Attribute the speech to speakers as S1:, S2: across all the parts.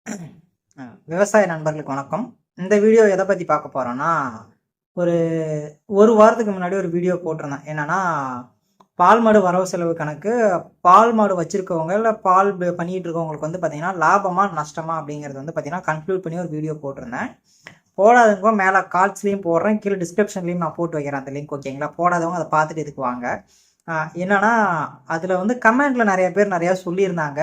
S1: விவசாய நண்பர்களுக்கு வணக்கம். இந்த வீடியோ எதை பற்றி பார்க்க போகிறோன்னா, ஒரு ஒரு வாரத்துக்கு முன்னாடி ஒரு வீடியோ போட்டிருந்தேன். என்னென்னா, பால் மாடு வரவு செலவு கணக்கு. பால் மாடு வச்சுருக்கவங்க இல்லை பால் பண்ணிகிட்டு இருக்கவங்களுக்கு வந்து பார்த்திங்கன்னா லாபமா நஷ்டமா அப்படிங்கிறது வந்து பார்த்திங்கன்னா கன்க்ளூட் பண்ணி ஒரு வீடியோ போட்டிருந்தேன். போடாதவங்க மேலே கார்ட்ஸ்லேயும் போடுறேன், கீழே டிஸ்கிரிப்ஷன்லேயும் நான் போட்டு வைக்கிறேன் அந்த லிங்க். ஓகேங்களா? போடாதவங்க அதை பார்த்துட்டு இதுக்கு வாங்க. என்னென்னா, அதில் வந்து கமெண்ட்டில் நிறைய பேர் நிறையா சொல்லியிருந்தாங்க.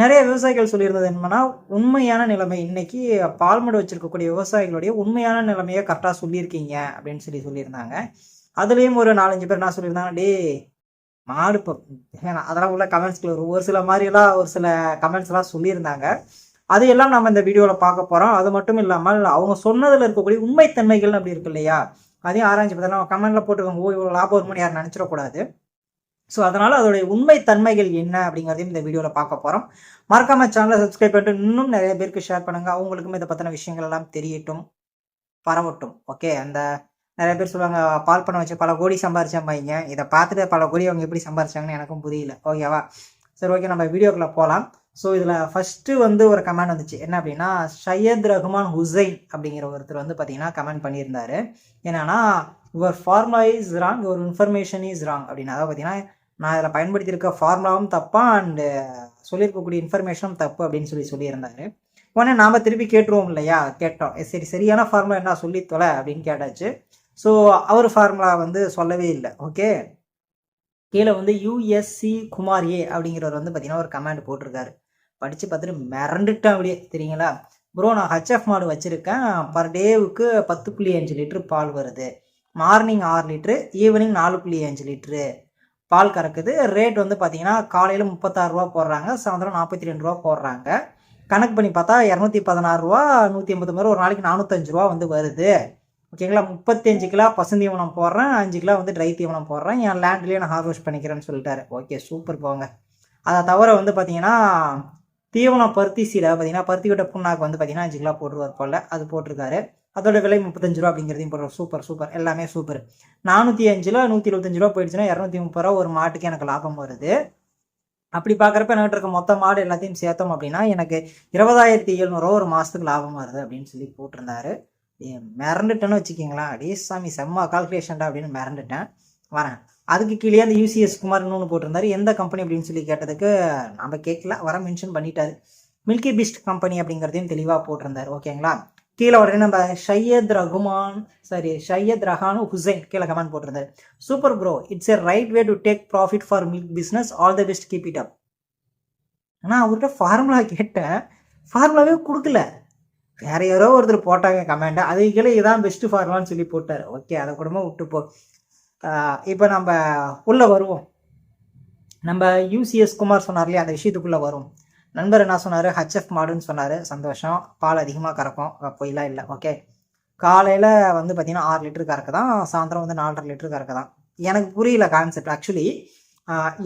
S1: நிறைய விவசாயிகள் சொல்லியிருந்தது என்னன்னா, உண்மையான நிலைமை இன்னைக்கு பால் மாடு வச்சிருக்கக்கூடிய விவசாயிகளுடைய உண்மையான நிலைமையை கரெக்டாக சொல்லியிருக்கீங்க அப்படின்னு சொல்லியிருந்தாங்க. அதுலேயும் ஒரு 4-5 பேர் என்ன சொல்லியிருந்தாங்க, டே மாடு இப்போ அதெல்லாம் உள்ள கமெண்ட்ஸ்ல ஒரு சில மாதிரிலாம் ஒரு சில கமெண்ட்ஸ்லாம் சொல்லியிருந்தாங்க. அதையெல்லாம் நம்ம இந்த வீடியோவில் பார்க்க போகிறோம். அது மட்டும் இல்லாமல் அவங்க சொன்னதில் இருக்கக்கூடிய உண்மைத்தன்மைகள் அப்படி இருக்கு இல்லையா, அதையும் ஆராய்ச்சி பார்த்தா நம்ம கமெண்ட்ல போட்டுக்கோங்க. இவ்வளோ லாபம் வருமானு யாரும் நினச்சிடக்கூடாது. ஸோ அதனால் அதோடைய உண்மை தன்மைகள் என்ன அப்படிங்கிறதையும் இந்த வீடியோவில் பார்க்க போகிறோம். மறக்காம சேனலை சப்ஸ்கிரைப் பண்ணிட்டு இன்னும் நிறைய பேருக்கு ஷேர் பண்ணுங்கள். அவங்களுக்கும் இதை பற்றின விஷயங்கள் எல்லாம் தெரியட்டும், பரவட்டும். ஓகே, அந்த நிறைய பேர் சொல்லுவாங்க பால் பண்ண வச்சு பல கோடி சம்பாரிச்சாங்க. இதை பார்த்துட்டு பல கோடி அவங்க எப்படி சம்பாரிச்சாங்கன்னு எனக்கும் புரியல. ஓகேவா? சரி, ஓகே, நம்ம வீடியோக்குள்ளே போகலாம். ஸோ இதில் ஃபஸ்ட்டு வந்து ஒரு கமெண்ட் வந்துச்சு. என்ன அப்படின்னா, சையத் ரஹ்மான் ஹுசைன் அப்படிங்கிற ஒருத்தர் வந்து பார்த்தீங்கன்னா கமெண்ட் பண்ணியிருந்தாரு. என்னன்னா, your formula is wrong, your information is wrong அப்படின்னு. அதாவது பார்த்தீங்கன்னா, நான் இதில் பயன்படுத்தியிருக்க ஃபார்முலாவும் தப்பா அண்டு சொல்லியிருக்கக்கூடிய இன்ஃபர்மேஷனும் தப்பு அப்படின்னு சொல்லியிருந்தாரு. உடனே நாம் திருப்பி கேட்டுருவோம் இல்லையா, கேட்டோம். சரியான ஃபார்முலா என்ன சொல்லி தொலை அப்படின்னு கேட்டாச்சு. ஸோ அவர் ஃபார்முலா வந்து சொல்லவே இல்லை. ஓகே, கீழே வந்து யூஎஸ்சி குமார் ஏ அப்படிங்கிறவர் வந்து பார்த்தீங்கன்னா ஒரு கமெண்ட் போட்டிருக்காரு. படித்து பார்த்துட்டு மிரண்டுட்டேன் அப்படியே. தெரியுங்களா? ப்ரோ, நான் ஹச்எஃப் மாடு வச்சுருக்கேன். பர் டேவுக்கு 10.5 லிட்டரு பால் வருது. மார்னிங் 6 லிட்ரு, ஈவினிங் 4.5 லிட்ரு பால் கறக்குது. ரேட் வந்து பார்த்தீங்கன்னா காலையில் 36 ரூபா போடுறாங்க, சாயந்தரம் 42 ரூபா போடுறாங்க. கணக்கு பண்ணி பார்த்தா 216 ரூபா, 180 ரூபா, ஒரு நாளைக்கு 405 ரூபா வந்து வருது. ஓகேங்களா? 35 கிலோ பசுந்தீவனம் போடுறேன், 5 கிலோ வந்து ட்ரை தீவனம் போடுறேன். என் லேண்ட்லேயே நான் ஹார்வெஸ்ட் பண்ணிக்கிறேன்னு சொல்லிட்டாரு. ஓகே, சூப்பர் போங்க. அதை தவிர வந்து பார்த்தீங்கன்னா தீவனம் பருத்தி சீடை பார்த்தீங்கன்னா பருத்தி விட்ட புண்ணாக்கு வந்து பார்த்தீங்கன்னா 5 கிலோ போட்டுருவார் போல், அது போட்டிருக்காரு. அதோட விலை 35 ரூபா அப்படிங்கிறதையும் போடுறோம். சூப்பர் எல்லாமே சூப்பர். 405 ரூபா 125 ரூபா போயிடுச்சுன்னா 230 ரூபா ஒரு மாட்டுக்கு எனக்கு லாபம் வருது. அப்படி பார்க்குறப்ப என்கிட்ட இருக்க மொத்த மாடு எல்லாத்தையும் சேர்த்தோம் அப்படின்னா எனக்கு 20,700 ரூபா ஒரு மாதத்துக்கு லாபம் வருது அப்படின்னு போட்டிருந்தாரு. மிரண்டுட்டேன்னு வச்சுக்கிங்களா, அடே சாமி செம்ம கால்குலேஷன்டா அப்படின்னு மிரண்டுட்டேன். வரேன். அதுக்கு கீழே அந்த யூசிஎஸ் குமார் இன்னொன்று போட்டிருந்தாரு. எந்த கம்பெனி அப்படின்னு கேட்டதுக்கு நம்ம கேட்கல, வர மென்ஷன் பண்ணிட்டாரு. மில்கி பிஸ்ட் கம்பெனி அப்படிங்கிறதையும் தெளிவாக போட்டிருந்தாரு. ஓகேங்களா? கீழே உடனே நம்ம சையத் ரஹான் ஹுசைன் கீழே கமெண்ட் போட்டிருந்தாரு. Super bro, it's a right way to take profit for milk business, all the best, keep it up. ஆனால் அவர்கிட்ட ஃபார்முலா கேட்டேன், ஃபார்முலாவே கொடுக்கல. வேற யாரோ ஒருத்தர் போட்டாங்க கமெண்ட், அது கீழே இதான் பெஸ்ட் ஃபார்முலான்னு சொல்லி போட்டார். ஓகே, அதை கூடமா விட்டு போ. இப்போ நம்ம உள்ளே வருவோம். நம்ம யூசிஎஸ் குமார் சொன்னார் இல்லையா, அந்த விஷயத்துக்குள்ளே வரும். நண்பர் என்ன சொன்னார், ஹச்எஃப் மாடுன்னு சொன்னார். சந்தோஷம், பால் அதிகமாக கறக்கும், பொய்லாம் இல்லை. ஓகே, காலையில் வந்து பார்த்தீங்கன்னா 6 லிட்டரு கறக்கு தான், சாயந்தரம் வந்து 4.5 லிட்டரு கறக்கு தான். எனக்கு புரியல கான்செப்ட். ஆக்சுவலி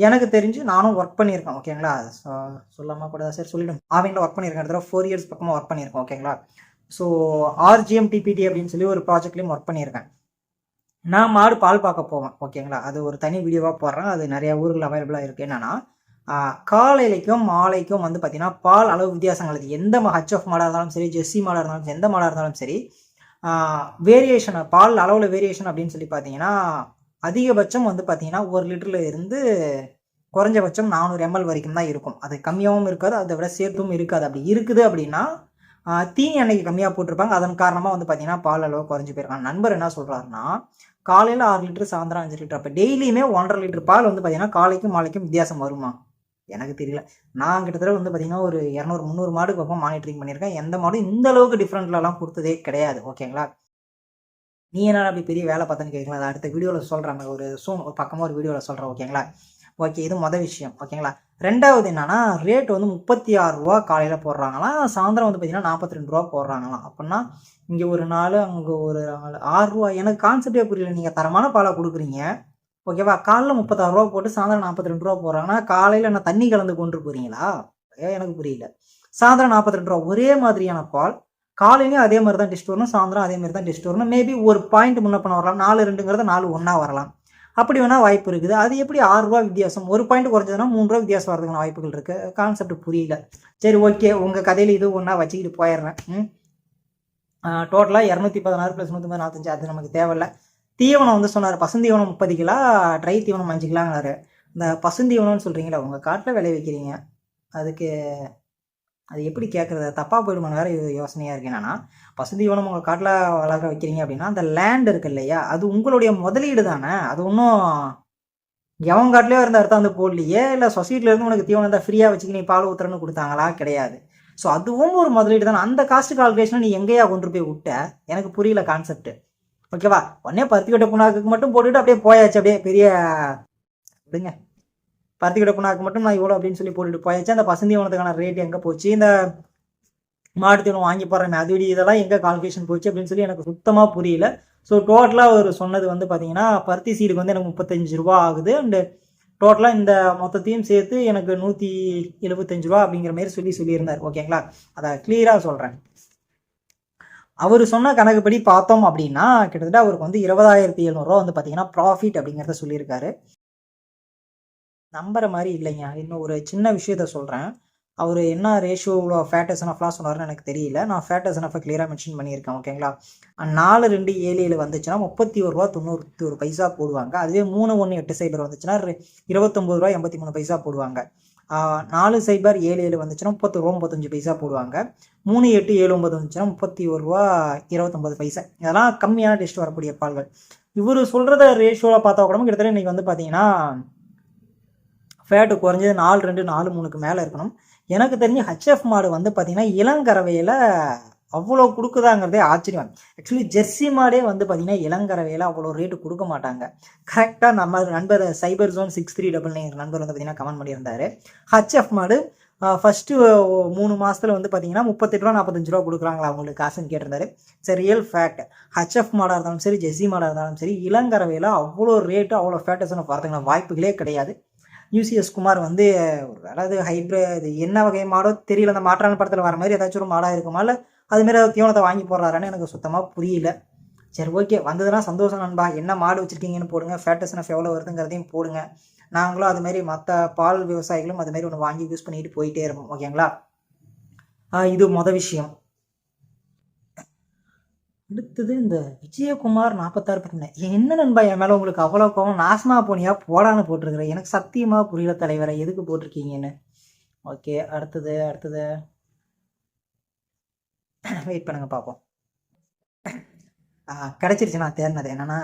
S1: எனக்கு தெரிஞ்சு நானும் ஒர்க் பண்ணியிருக்கேன். ஓகேங்களா? சொல்லாமல் கூட சரி சொல்லிவிடும். ஆவினில் ஒர்க் பண்ணியிருக்கேன். இடத்துல 4 இயர்ஸ் பக்கமாக ஒர்க் பண்ணியிருக்கேன். ஓகேங்களா? ஸோ RGMTPT அப்படின்னு சொல்லி ஒரு ப்ராஜெக்ட்லேயும் ஒர்க் பண்ணியிருக்கேன். நான் மாடு பால் பார்க்க போவேன். ஓகேங்களா? அது ஒரு தனி வீடியோவாக போடுறேன். அது நிறைய ஊர்கள் அவைலபிளாக இருக்குது. என்னென்னா, காலையிலைக்கும் மாலைக்கும் வந்து பார்த்தீங்கன்னா பால் அளவு வித்தியாசங்கள். அது எந்த ஹச்எஃப் மாடாக இருந்தாலும் சரி, ஜெர்சி மாடாக இருந்தாலும் சரி, எந்த மாடாக இருந்தாலும் சரி, வேரியேஷன் பால் அளவில் வேரியேஷன் அப்படின்னு சொல்லி பார்த்தீங்கன்னா அதிகபட்சம் வந்து பார்த்தீங்கன்னா 1 லிட்டரில் இருந்து குறைஞ்சபட்சம் 400 ml வரைக்கும் தான் இருக்கும். அது கம்மியாகவும் இருக்காது, அதை விட சேர்த்தும் இருக்காது. அப்படி இருக்குது அப்படின்னா தீனி அன்னைக்கு கம்மியாக போட்டிருப்பாங்க. அதன் காரணமாக வந்து பார்த்தீங்கன்னா பால் அளவு குறைஞ்சி போயிருக்காங்க. நண்பர் என்ன சொல்கிறாருன்னா, காலையில் 6 லிட்டரு, சாயந்தரம் 5 லிட்டர். அப்போ டெய்லியுமே 1.5 லிட்டர் பால் வந்து பார்த்தீங்கன்னா காலைக்கும் மாலைக்கும் வித்தியாசம் வருமா? எனக்கு தெரியல. நான் கிட்டத்தட்ட வந்து பார்த்தீங்கன்னா ஒரு 200-300 மாடுக்கு பக்கம் மானிட்டரிங் பண்ணியிருக்கேன். எந்த மாடும் இந்த அளவுக்கு டிஃப்ரெண்ட்லாம் கொடுத்ததே கிடையாது. ஓகேங்களா? நீ என்ன அப்படி பெரிய வேலை பார்த்தேன்னு கேட்கலாம். அதை அடுத்த வீடியோவில் சொல்கிறாங்க. ஒரு பக்கமாக ஒரு வீடியோவில் சொல்கிறேன். ஓகேங்களா? ஓகே, இது மொதல் விஷயம். ஓகேங்களா? ரெண்டாவது என்னன்னா, ரேட் வந்து 36 ரூபா காலையில் போடுறாங்களாம், சாயந்தரம் வந்து பார்த்தீங்கன்னா 42 ரூபா போடுறாங்களாம். அப்படின்னா இங்கே ஒரு 4, அங்கே ஒரு 6 ரூபா. எனக்கு கான்செப்டே புரியல. நீங்கள் தரமான பாலை கொடுக்குறீங்க, ஓகேவா? காலையில் 36 ரூபா போட்டு சாயந்தரம் 42 ரூபா போடுறாங்கன்னா காலையில் என்ன தண்ணி கலந்து கொண்டு போகிறீங்களா? எனக்கு புரியல. சாயந்தரம் 42 ரூபா ஒரே மாதிரியான பால். காலையிலையும் அதே மாதிரி தான் டெஸ்ட் வரணும், சாயந்தரம் அதே மாதிரி தான் டெஸ்ட் வரணும். மேபி ஒரு பாயிண்ட் முன்ன பண்ண வரலாம். 4-2ங்கிறது 4-1 வரலாம். அப்படி வேணால் வாய்ப்பு இருக்குது. அது எப்படி ரூ. 6 வித்தியாசம், ஒரு பாயிண்ட் குறைஞ்சதுன்னா ரூ. 3 வித்தியாசம் வரதுக்கான வாய்ப்புகள் இருக்குது. கான்செப்ட் புரியல. சரி, ஓகே, உங்கள் கதையில் இது ஒன்றா வச்சுக்கிட்டு போயிடுறேன். டோட்டலாக 216 + 145, அது நமக்கு தேவையில்லை. தீவனம் வந்து சொன்னார், பசுந்தீவனம் 30 கிலோ, ட்ரை தீவனம் 5 கிலோங்கிறாரு. இந்த பசுந்தீவனம்னு சொல்கிறீங்களா, உங்கள் காட்டில் விளை வைக்கிறீங்க, அதுக்கு அது எப்படி கேட்குறது, தப்பாக போயிடுமான்னு வேறு யோசனையாக இருக்குது. என்னன்னா, பசுந்தீவனம் உங்கள் காட்டில் வளர்க்க வைக்கிறீங்க அப்படின்னா அந்த லேண்ட் இருக்கு இல்லையா, அது உங்களுடைய முதலீடு தானே. அது ஒன்றும் எவன் காட்டிலையோ இருந்த அர்த்தம் வந்து போடலையே, இல்லை சொசைட்டிலேருந்து உனக்கு தீவனம் தான் ஃப்ரீயாக வச்சுக்கி நீ பால் ஊற்றுறன்னு கொடுத்தாங்களா, கிடையாது. ஸோ அதுவும் ஒரு முதலீடு தானே. அந்த காஸ்ட் கால்குலேஷனை நீ எங்கேயா கொண்டு போய் விட்ட, எனக்கு புரியல கான்செப்ட். ஓகேவா, உடனே பருத்தி கொட்டை புண்ணாக்கு மட்டும் போட்டுட்டு அப்படியே போயாச்சு, அப்படியே பெரிய விடுங்க, பருத்தி கொட்டை புண்ணாக்கு மட்டும் நான் இவ்வளோ அப்படின்னு சொல்லி போட்டுட்டு போயாச்சு. அந்த பசுந்தீவனத்துக்கான ரேட் எங்கே போச்சு, இந்த மாட்டு தீவனம் வாங்கி போடுறேன் அது இதெல்லாம் எங்கே கால்குலேஷன் போச்சு அப்படின்னு சொல்லி எனக்கு சுத்தமாக புரியல. ஸோ டோட்டலாக அவர் சொன்னது வந்து பார்த்தீங்கன்னா, பருத்தி சீடுக்கு வந்து எனக்கு 35 ரூபா ஆகுது. அண்டு டோட்டலாக இந்த மொத்தத்தையும் சேர்த்து எனக்கு 175 ரூபா அப்படிங்கிற மாதிரி சொல்லியிருந்தார். ஓகேங்களா, அதை கிளியராக சொல்கிறேன். அவர் சொன்ன கணக்குப்படி பார்த்தோம் அப்படின்னா கிட்டத்தட்ட அவருக்கு வந்து 20,700 ரூபா வந்து பார்த்தீங்கன்னா ப்ராஃபிட் அப்படிங்கிறத சொல்லியிருக்காரு. நம்புற மாதிரி இல்லைங்க. இன்னும் ஒரு சின்ன விஷயத்த சொல்கிறேன். அவர் என்ன ரேஷியோவில் ஃபேட் எஸ்என்எஃப்லாம் சொன்னார்னு எனக்கு தெரியல. நான் ஃபேட் எஸ்என்எஃப் கிளியராக மென்ஷன் பண்ணியிருக்கேன். ஓகேங்களா, 4,2,7,7 வந்துச்சுன்னா 31 ரூபா 91 பைசா போடுவாங்க. அதுவே 3,1,8,0 வந்துச்சுன்னா 29 ரூபா 83 பைசா போடுவாங்க. 4,0,7,7 வந்துச்சுன்னா 30 ரூபா 35 பைசா போடுவாங்க. 3,8,7,9 வந்துச்சுன்னா 31 ரூபா 29 பைசா. இதெல்லாம் கம்மியான டெஸ்ட் வரக்கூடிய பால்கள். இவர் சொல்கிறத ரேஷியோவில் பார்த்தா கூட கிட்டத்தட்ட இன்றைக்கி வந்து பார்த்தீங்கன்னா ஃபேட்டு குறைஞ்சது 4,2 4,3க்கு மேலே இருக்கணும். எனக்கு தெரிஞ்சு ஹெச்எஃப் மாடு வந்து பார்த்தீங்கன்னா இளங்கறவையில் அவ்வளோ கொடுக்குதாங்கிறதே ஆச்சரியம். ஆக்சுவலி ஜெர்சி மாடே வந்து பார்த்தீங்கன்னா இளங்கறவையில் அவ்வளோ ரேட்டு கொடுக்க மாட்டாங்க. கரெக்டாக நம்ம நண்பர் சைபர் ஜோன் 6399 நண்பர் வந்து பார்த்தீங்கன்னா கமெண்ட் பண்ணியிருந்தாரு. ஹெச்எஃப் மாடு ஃபஸ்ட்டு 3 மாதத்தில் வந்து பார்த்தீங்கன்னா 38 ரூபா 45 ரூபா கொடுக்குறாங்களா அவங்களுக்கு காசுன்னு கேட்டிருந்தாரு. சரி, ரியல் ஃபேக்ட். ஹெச்எஃப் மாடாக இருந்தாலும் சரி, ஜெர்சி மாடாக இருந்தாலும் சரி, இளங்கறவையில் அவ்வளோ ரேட்டு அவ்வளோ ஃபேட்டஸ்ன்னு வரதுக்கான வாய்ப்புகளே கிடையாது. யூசிஎஸ் குமார் வந்து ஒரு வேலை அது ஹைப்ரிட் என்ன வகை மாடோ தெரியல, அந்த மாற்றான படத்தில் வர மாதிரி ஏதாச்சும் ஒரு மாடாக இருக்குமா, இல்லை அதுமாரி தீவனத்தை வாங்கி போடுறாருன்னு எனக்கு சுத்தமாக புரியல. சரி, ஓகே, வந்ததுன்னா சந்தோஷம் நண்பா. என்ன மாடு வச்சுருக்கீங்கன்னு போடுங்க, ஃபேட்டஸ்னஃப் எவ்வளோ வருதுங்கிறதையும் போடுங்க. நாங்களும் அதுமாரி மற்ற பால் விவசாயிகளும் அதுமாரி ஒன்று வாங்கி யூஸ் பண்ணிட்டு போயிட்டே இருப்போம். ஓகேங்களா, இது விஷயம். அடுத்தது இந்த விஜயகுமார் 46 என்ன நண்பா என் மேலே உங்களுக்கு அவ்வளோ கோவம், நாசமா போனியா போடான்னு போட்டிருக்கிறேன். எனக்கு சத்தியமாக புரியல தலைவரை, எதுக்கு போட்டிருக்கீங்கன்னு. ஓகே, அடுத்தது வெயிட் பண்ணுங்க பார்ப்போம். கிடச்சிருச்சு. நான் தேர்னது என்னன்னா,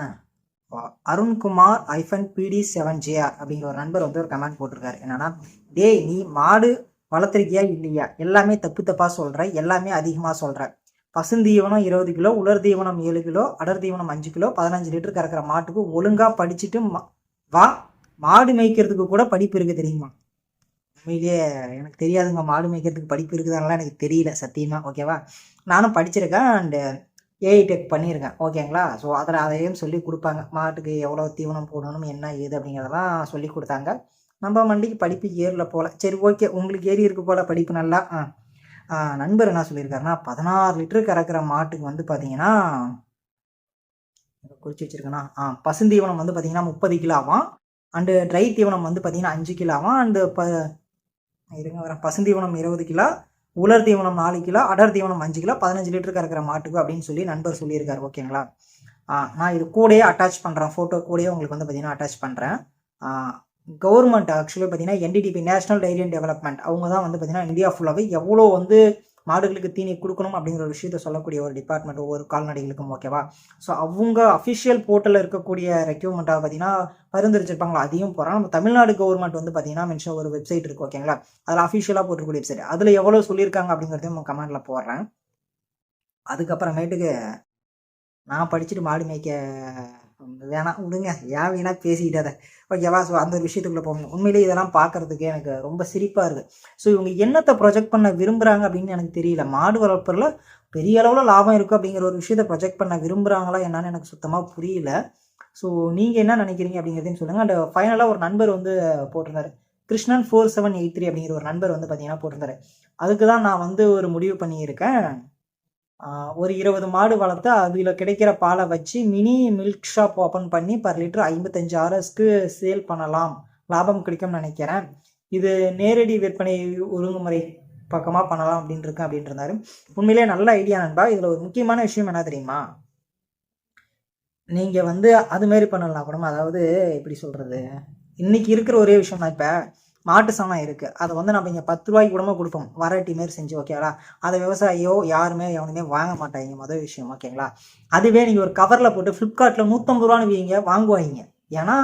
S1: அருண்குமார் -PD7JR அப்படிங்கிற ஒரு நண்பர் வந்து ஒரு கமெண்ட் போட்டிருக்காரு. என்னன்னா, டேய் நீ மாடு வளர்த்துருக்கியா இல்லையா, எல்லாமே தப்பாக சொல்கிற, எல்லாமே அதிகமாக சொல்கிற. பசுந்தீவனம் 20 கிலோ, உலர் தீவனம் 7 கிலோ, அடர் தீவனம் 5 கிலோ, 15 லிட்டர் கறக்கிற மாட்டுக்கு ஒழுங்காக படிச்சுட்டு வா. மாடு மேய்க்கிறதுக்கு கூட படிப்பு இருக்குது தெரியுமா? உண்மையிலேயே எனக்கு தெரியாதுங்க, மாடு மேய்க்கிறதுக்கு படிப்பு இருக்குதானலாம் எனக்கு தெரியல சத்தியமாக. ஓகேவா, நானும் படிச்சிருக்கேன் அண்டு ஏஐ டெக் பண்ணியிருக்கேன். ஓகேங்களா, ஸோ அதையும் சொல்லி கொடுப்பாங்க, மாட்டுக்கு எவ்வளோ தீவனம் போடணும் என்ன ஏது அப்படிங்கிறதெல்லாம் சொல்லி கொடுத்தாங்க. நம்ம மண்டிக்கு படிப்பு ஏறில் போல். சரி, ஓகே, உங்களுக்கு ஏறி இருக்கு போல் படிப்பு நல்லா. நண்பர் என்ன சொல்லியிருக்காருன்னா, 16 லிட்டரு கறக்கிற மாட்டுக்கு வந்து பார்த்தீங்கன்னா குறித்து வச்சுருக்கேன்னா, பசுந்தீவனம் வந்து பார்த்தீங்கன்னா 30 கிலோவாம், அண்டு ட்ரை தீவனம் வந்து பார்த்தீங்கன்னா 5 கிலோவாம், அண்டு பசுந்தீவனம் 20 கிலோ, உலர் தீவனம் 4 கிலோ, அடர் தீவனம் 5 கிலோ, 15 லிட்டர் கறக்கிற மாட்டுக்கு அப்படின்னு சொல்லி நண்பர் சொல்லியிருக்காரு. ஓகேங்களா, நான் இது கூடயே அட்டாச் பண்ணுறேன், ஃபோட்டோ கூடயே உங்களுக்கு வந்து பார்த்தீங்கன்னா அட்டாச் பண்ணுறேன். கவர்மெண்ட் ஆக்சுவலி பார்த்தீங்கன்னா NDDP national dairy and development, அவங்க தான் வந்து பார்த்தீங்கன்னா இந்தியா ஃபுல்லாகவே எவ்வளோ வந்து மாடுகளுக்கு தீனி கொடுக்கணும் அப்படிங்கிற ஒரு விஷயத்த சொல்லக்கூடிய ஒரு டிபார்ட்மெண்ட் ஒவ்வொரு கால்நடைகளுக்கும். ஓகேவா, ஸோ அவங்க அஃபிஷியல் போர்ட்டலில் இருக்கக்கூடிய ரெக்யூர்மெண்ட்டாக பார்த்தீங்கன்னா பரிந்துரைச்சிருப்பாங்களா, அதையும் போகிறோம். நம்ம தமிழ்நாடு கவர்மெண்ட் வந்து பார்த்தீங்கன்னா மென்ஷன் ஒரு வெப்சைட் இருக்குது. ஓகேங்களா, அதில் அஃபிஷியலாக போட்டிருக்கூடிய வெப்சைட், அதில் எவ்வளோ சொல்லியிருக்காங்க அப்படிங்கிறதையும் கமெண்டில் போடுறேன். அதுக்கப்புறமேட்டுக்கு நான் படிச்சுட்டு மாடு மேய்க்க வேணாம் விடுங்க, ஏன் வீணாக பேசிக்கிட்டதை. ஓகேவா, ஸோ அந்த விஷயத்துக்குள்ளே போகணும். உண்மையிலே இதெல்லாம் பார்க்குறதுக்கு எனக்கு ரொம்ப சிரிப்பாக இருக்குது. ஸோ இவங்க என்னத்தை ப்ரொஜெக்ட் பண்ண விரும்புகிறாங்க அப்படின்னு எனக்கு தெரியல. மாடு வளர்ப்பில் பெரிய அளவில் லாபம் இருக்குது அப்படிங்கிற ஒரு விஷயத்தை ப்ரொஜெக்ட் பண்ண விரும்புகிறாங்களா என்னன்னு எனக்கு சுத்தமாக புரியல. ஸோ நீங்கள் என்ன நினைக்கிறீங்க அப்படிங்கிறதையும் சொல்லுங்கள். அண்ட் ஃபைனலாக ஒரு நண்பர் வந்து போட்டிருந்தாரு, கிருஷ்ணன் 4783 அப்படிங்கிற ஒரு நண்பர் வந்து பார்த்தீங்கன்னா போட்டிருந்தாரு. அதுக்கு தான் நான் வந்து ஒரு முடிவு பண்ணியிருக்கேன். ஒரு 20 மாடு வளர்த்து அதில் கிடைக்கிற பாலை வச்சு மினி மில்க் ஷாப் ஓப்பன் பண்ணி பர் லிட்டர் 55 RSக்கு சேல் பண்ணலாம், லாபம் கிடைக்கும்னு நினைக்கிறேன். இது நேரடி விற்பனை ஒழுங்குமுறை பக்கமாக பண்ணலாம் அப்படின்னு இருக்கேன் அப்படின்ட்டு இருந்தாரு. உண்மையிலே நல்ல ஐடியா நண்பா. இதில் ஒரு முக்கியமான விஷயம் என்ன தெரியுமா, நீங்கள் வந்து அது மாரி பண்ணலாம் கூட. அதாவது எப்படி சொல்கிறது, இன்னைக்கு இருக்கிற ஒரே விஷயம் தான், இப்போ மாட்டு சாணம் இருக்குது, அதை வந்து நம்ம இங்கே 10 ரூபாய்க்கு கூடமா கொடுப்போம் வெரைட்டி மாரி செஞ்சு, ஓகேங்களா. அதை விவசாயியோ யாருமே எவனுமே வாங்க மாட்டாங்க, முதல் விஷயம், ஓகேங்களா. அதுவே நீங்கள் ஒரு கவரில் போட்டு ஃப்ளிப்கார்ட்டில் 150 ரூபான்னு வைங்க, வாங்குவாங்க. ஏன்னா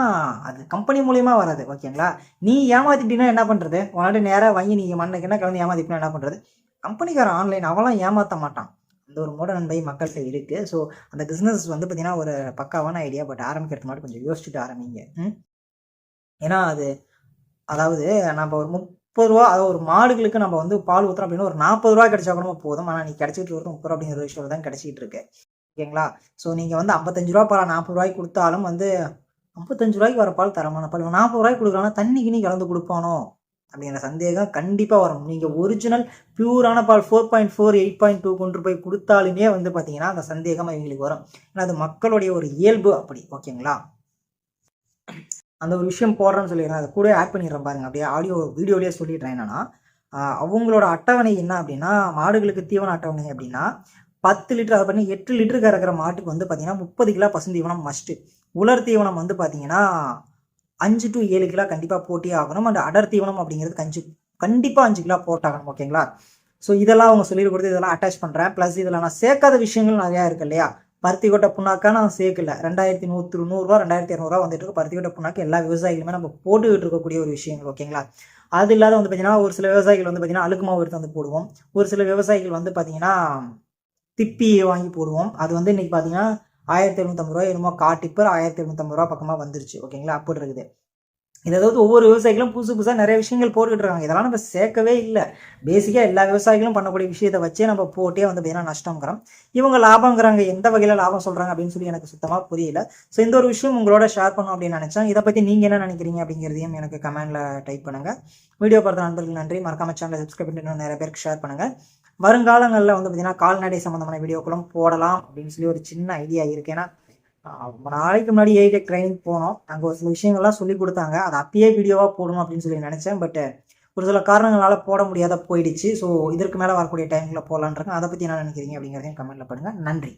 S1: அது கம்பெனி மூலியமா வராது, ஓகேங்களா. நீ ஏமாத்திட்டீங்கன்னா என்ன பண்ணுறது, உன்னாடி நேராக வாங்கி நீங்கள் மண்ணுக்கு என்ன கலந்து ஏமாத்திட்டீங்கன்னா என்ன பண்ணுறது. கம்பெனிக்காரன் ஆன்லைன் அவெல்லாம் ஏமாற்ற மாட்டான். அந்த ஒரு மூட நன்மை மக்கள்கிட்ட இருக்குது. ஸோ அந்த பிஸ்னஸ் வந்து பார்த்தீங்கன்னா ஒரு பக்காவான ஐடியா. பட் ஆரம்பிக்கிறது மாதிரி கொஞ்சம் யோசிச்சுட்டு ஆரம்பிங்க. ஏன்னா அது அதாவது நம்ம ஒரு 30 ரூபா, அதாவது ஒரு மாடுகளுக்கு நம்ம வந்து பால் ஊற்றுறோம் அப்படின்னா ஒரு 40 ரூபா கிடைச்சா கூட போதும். ஆனால் நீ கிடைச்சிட்டு இருக்கிறது 30 ரூபா அப்படிங்கிற விஷயம் தான் கிடைச்சிட்டு இருக்கு, ஓகேங்களா. ஸோ நீங்கள் வந்து 55 ரூபா பால் 40 ரூபாய்க்கு கொடுத்தாலும் வந்து 55 ரூபாய்க்கு வர பால் தரமான பால் 40 ரூபாய்க்கு கொடுக்கலாம், தண்ணி கிணி கலந்து கொடுப்பானோ அப்படிங்கிற சந்தேகம் கண்டிப்பாக வரும். நீங்கள் ஒரிஜினல் பியூரான பால் 4.4 8.2 கொண்டு போய் கொடுத்தாலுமே வந்து பார்த்தீங்கன்னா அந்த சந்தேகம் இவங்களுக்கு வரும். ஏன்னா அது மக்களுடைய ஒரு இயல்பு அப்படி, ஓகேங்களா. அந்த ஒரு விஷயம் போடுறேன்னு சொல்லிடுறேன், அதை கூட ஆட் பண்ணிடுறேன் பாருங்க, அப்படியே ஆடியோ வீடியோலேயே சொல்லிடுறேன். என்னன்னா அவங்களோட அட்டவணை என்ன அப்படின்னா, மாடுகளுக்கு தீவன அட்டவணை அப்படின்னா 10 லிட்டர், அதை பண்ணி 8 லிட்டர் கறக்கிற மாட்டுக்கு வந்து பார்த்தீங்கன்னா 30 கிலோ பசுந்தீவனம் மஸ்ட்டு. உலர் தீவனம் வந்து பார்த்தீங்கன்னா 5 to 7 கிலோ கண்டிப்பாக போட்டே ஆகணும். அண்ட் அடர் தீவனம் அப்படிங்கிறது கண்டிப்பாக 5 கிலோ போட்டாகணும், ஓகேங்களா. ஸோ இதெல்லாம் அவங்க சொல்லி கொடுத்து இதெல்லாம் அட்டாச் பண்ணுறேன். ப்ளஸ் இதில் நான் சேர்க்காத விஷயங்கள் நிறையா இருக்கு இல்லையா. பருத்தி கொட்டை புண்ணாக்கா நான் சேர்க்கல, 2100 ரூபா 2200 வந்துட்டு இருக்கு. பருத்தி கொட்டை புண்ணாக்கு எல்லா விவசாயிகளுமே நம்ம போட்டுக்கிட்டு இருக்கக்கூடிய ஒரு விஷயங்கள், ஓகேங்களா. அது இல்லாத வந்து பார்த்தீங்கன்னா ஒரு சில விவசாயிகள் வந்து பார்த்தீங்கன்னா அழுக்கு மாவு எடுத்து வந்து போடுவோம். ஒரு சில விவசாயிகள் வந்து பார்த்தீங்கன்னா திப்பி வாங்கி போடுவோம். அது வந்து இன்னைக்கு பார்த்தீங்கன்னா 1750 ரூபாய் என்னமோ காட்டிப்பர் 1750 ரூபா பக்கமாக வந்துருச்சு, ஓகேங்களா. அப்படி இருக்குது. இதாவது ஒவ்வொரு விவசாயிகளும் புதுசாக நிறைய விஷயங்கள் போட்டுக்கிட்டு இருக்காங்க. இதெல்லாம் நம்ம சேர்க்கவே இல்லை. பேசிக்காக எல்லா விவசாயிகளும் பண்ணக்கூடிய விஷயத்தை வச்சே நம்ம போட்டே வந்து பார்த்தீங்கன்னா நஷ்டங்கிறோம். இவங்க லாபங்கிறாங்க, எந்த வகையில் லாபம் சொல்கிறாங்க அப்படின்னு சொல்லி எனக்கு சுத்தமாக புரியல. ஸோ இந்த ஒரு விஷயம் உங்களோட ஷேர் பண்ணணும் அப்படின்னு நினச்சேன். இதை பற்றி நீங்கள் என்ன நினைக்கிறீங்க அப்படிங்கிறதையும் எனக்கு கமெண்ட்டில் டைப் பண்ணுங்கள். வீடியோ பார்த்த நண்பர்கள் நன்றி. மறக்காம சேனலை சப்ஸ்கிரைப் பண்ணிட்டு நிறைய பேருக்கு ஷேர் பண்ணுங்கள். வருங்காலங்களில் வந்து பார்த்தீங்கன்னா கால்நடை சம்மந்தமான வீடியோக்களும் போடலாம் அப்படின்னு சொல்லி ஒரு சின்ன ஐடியா இருக்குது. ஏன்னா ரொம்ப நாளைக்கு முன்னாடி ஏடெக் ட்ரைனிங் போனோம், அங்கே ஒரு சில விஷயங்கள்லாம் சொல்லி கொடுத்தாங்க, அதை அப்பயே வீடியோவாக போடணும் அப்படின்னு சொல்லி நினச்சேன். பட் ஒரு சில காரணங்களால் போட முடியாத போயிடுச்சு. ஸோ இதற்கு மேலே வரக்கூடிய டைமில் போடலான்றேன். அதை பற்றி என்ன நினைக்கிறீங்க அப்படிங்கிறதையும் கமெண்ட்டில் பண்ணுங்கள். நன்றி.